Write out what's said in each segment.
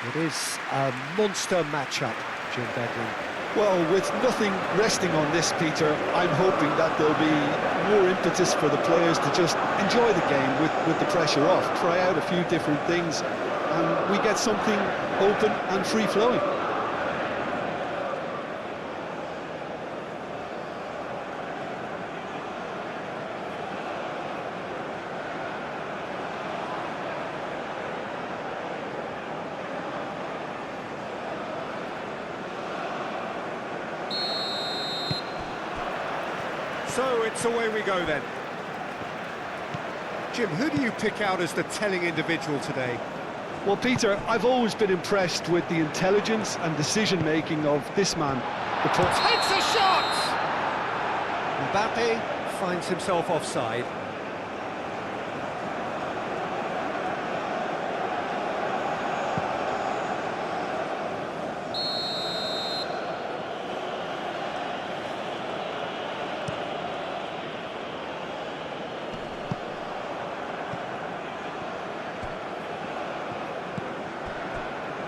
It is a monster matchup, Jim Begley. Well, with nothing resting on this, Peter, I'm hoping that there'll be more impetus for the players to just enjoy the game with the pressure off, try out a few different things, and we get something open and free-flowing. So it's away we go then. Jim, who do you pick out as the telling individual today? Well, Peter, I've always been impressed with the intelligence and decision-making of this man. Takes a shot! Mbappe finds himself offside.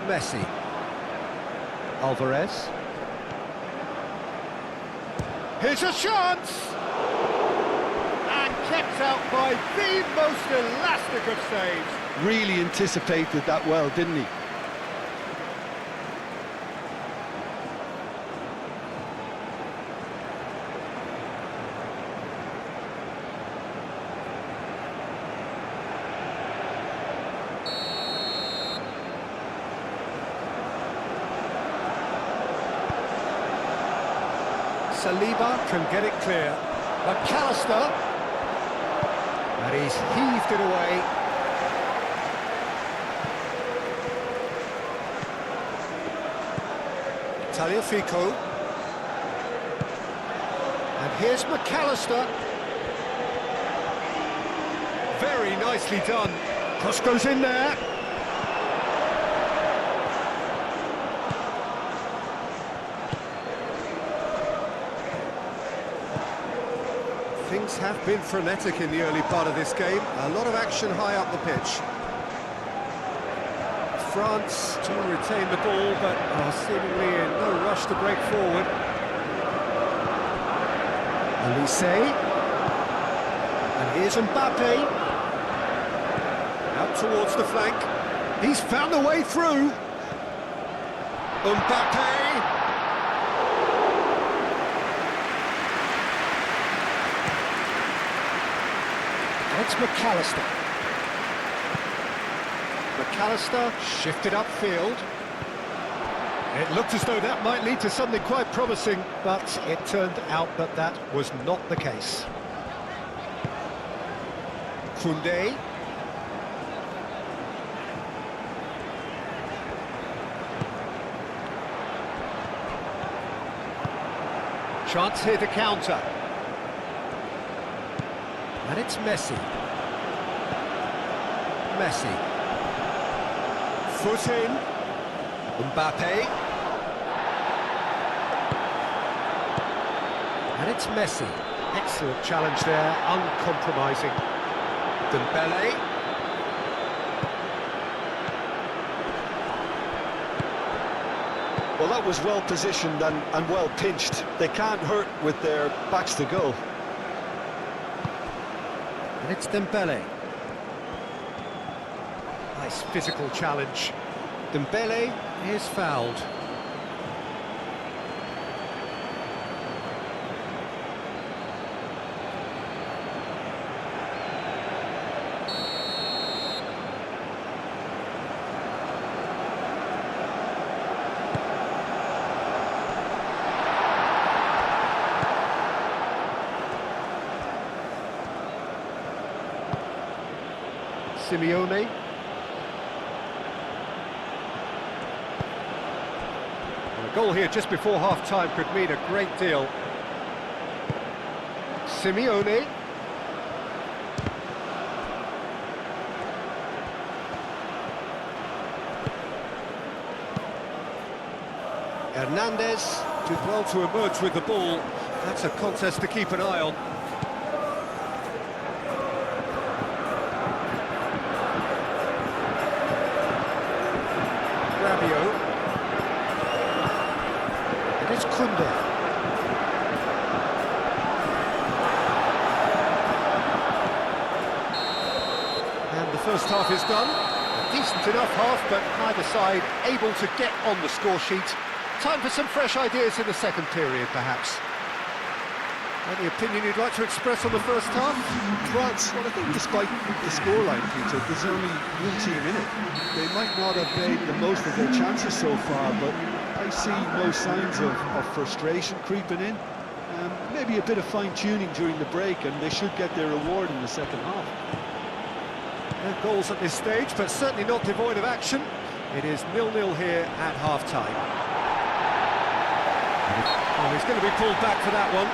Messi. Alvarez. Here's a chance! And kept out by the most elastic of saves. Really anticipated that well, didn't he? Saliba can get it clear. McAllister. And he's heaved it away. Tagliafico. And here's McAllister. Very nicely done. Cross goes in there. Things have been frenetic in the early part of this game. A lot of action high up the pitch. France to retain the ball, but are seemingly in no rush to break forward. Elise. And here's Mbappe. Out towards the flank. He's found a way through. Mbappe. It's McAllister. McAllister shifted upfield. It looked as though that might lead to something quite promising, but it turned out that that was not the case. Koundé. Chance here to counter. And it's Messi. Messi. Foot in. Mbappe. And it's Messi. Excellent challenge there, uncompromising. Dembele. Well, that was well positioned and well pinched. They can't hurt with their backs to goal. And it's Dembele. Nice physical challenge. Dembele is fouled. Simeone. And a goal here just before half-time could mean a great deal. Simeone. Hernandez did well to emerge with the ball. That's a contest to keep an eye on. Kunde. And the first half is done. A decent enough half, but neither side able to get on the score sheet. Time for some fresh ideas in the second period, perhaps. Any opinion you'd like to express on the first half? France, well, I think despite the scoreline, Peter, there's only one team in it. They might not have made the most of their chances so far, but I see no signs of frustration creeping in. Maybe a bit of fine-tuning during the break, and they should get their reward in the second half. No goals at this stage, but certainly not devoid of action. It is 0-0 here at half-time. Well, he's going to be pulled back for that one.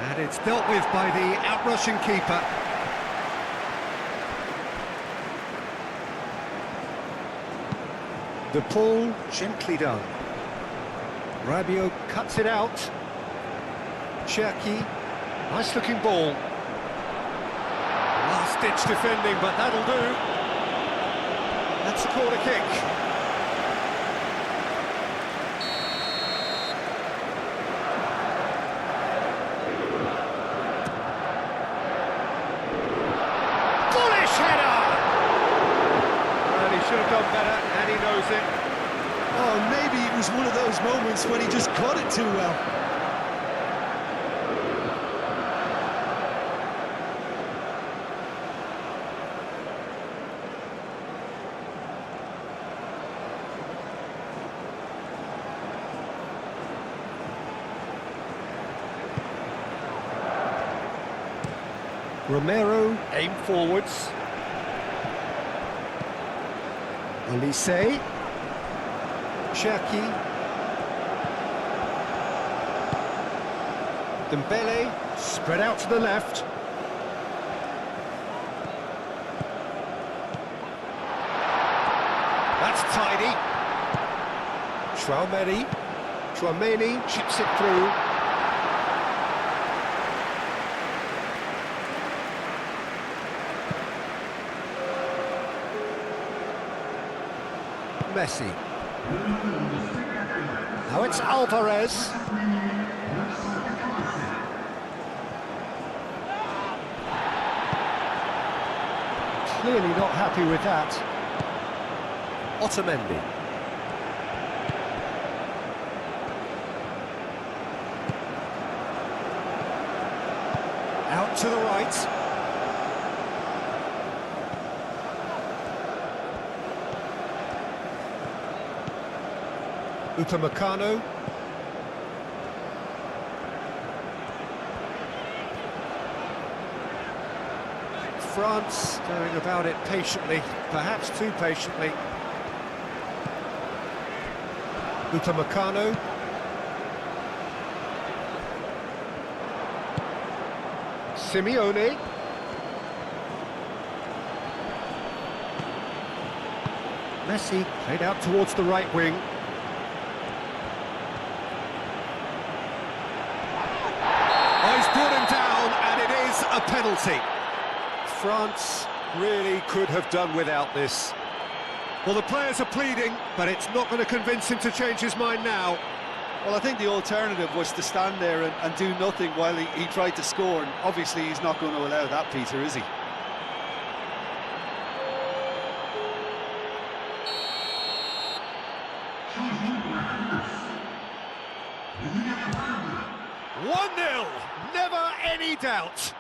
And it's dealt with by the out-rushing keeper. The ball gently done. Rabiot cuts it out. Cherki, nice-looking ball. Last-ditch defending, but that'll do. That's a corner kick. Should have done better, and he knows it. Oh, maybe it was one of those moments when he just caught it too well. Romero, aim forwards. Olise, Cherki, Dembele, spread out to the left. That's tidy. Chouameni chips it through. Messi. Now it's Alvarez. Clearly not happy with that. Otamendi. Out to the right. Upamecano. France going about it patiently, perhaps too patiently. Upamecano. Simeone. Messi played out towards the right wing. Brought him down, and it is a penalty. France really could have done without this. Well, the players are pleading, but it's not going to convince him to change his mind now. Well, I think the alternative was to stand there and do nothing while he tried to score, and obviously he's not going to allow that, Peter, is he? One-nil, never any doubt.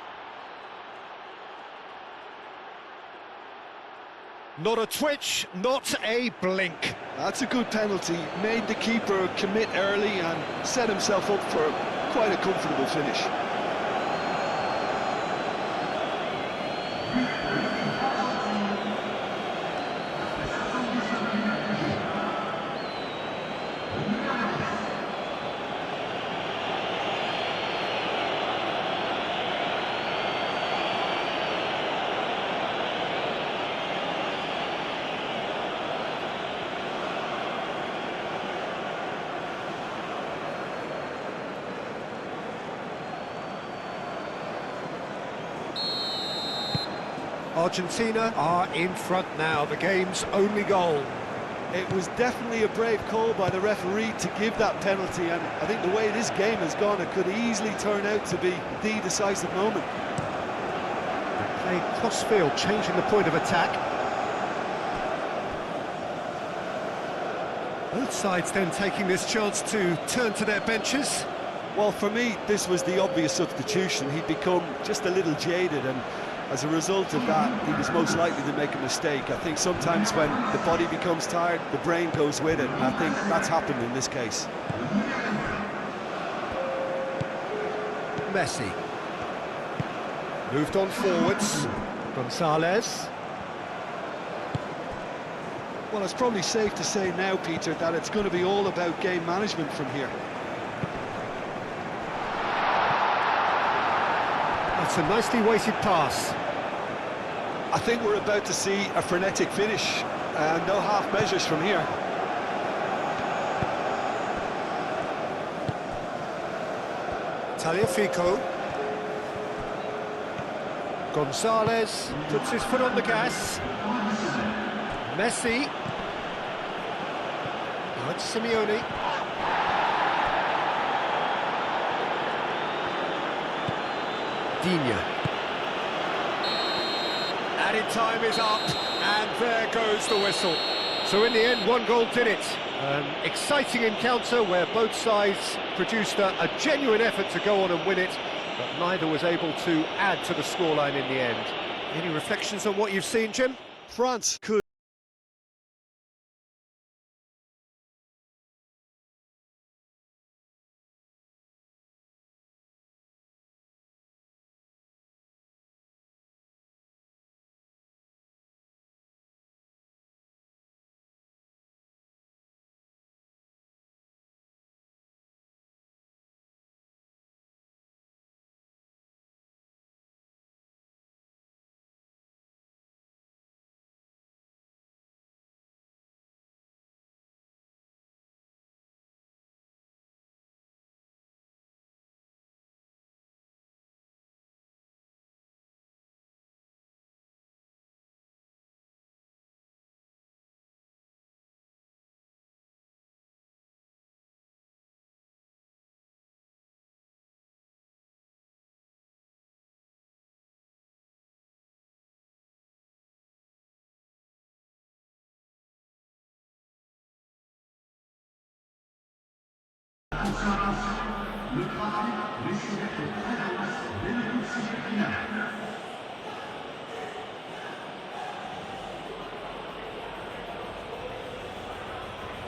Not a twitch, not a blink. That's a good penalty. Made the keeper commit early and set himself up for quite a comfortable finish. Argentina are in front now, the game's only goal. It was definitely a brave call by the referee to give that penalty, and I think the way this game has gone, it could easily turn out to be the decisive moment. They play cross-field, changing the point of attack. Both sides then taking this chance to turn to their benches. Well, for me, this was the obvious substitution. He'd become just a little jaded, and as a result of that, he was most likely to make a mistake. I think sometimes when the body becomes tired, the brain goes with it, and I think that's happened in this case. Messi. Moved on forwards. Gonzalez. Well, it's probably safe to say now, Peter, that it's going to be all about game management from here. That's a nicely weighted pass. I think we're about to see a frenetic finish, and no half measures from here. Tagliafico. Gonzalez puts his foot on the gas. Messi. Now it's Simeone. Digne. Added time is up, and there goes the whistle. So in the end, one goal did it. An exciting encounter where both sides produced a genuine effort to go on and win it, but neither was able to add to the scoreline in the end. Any reflections on what you've seen, Jim? France could Le travail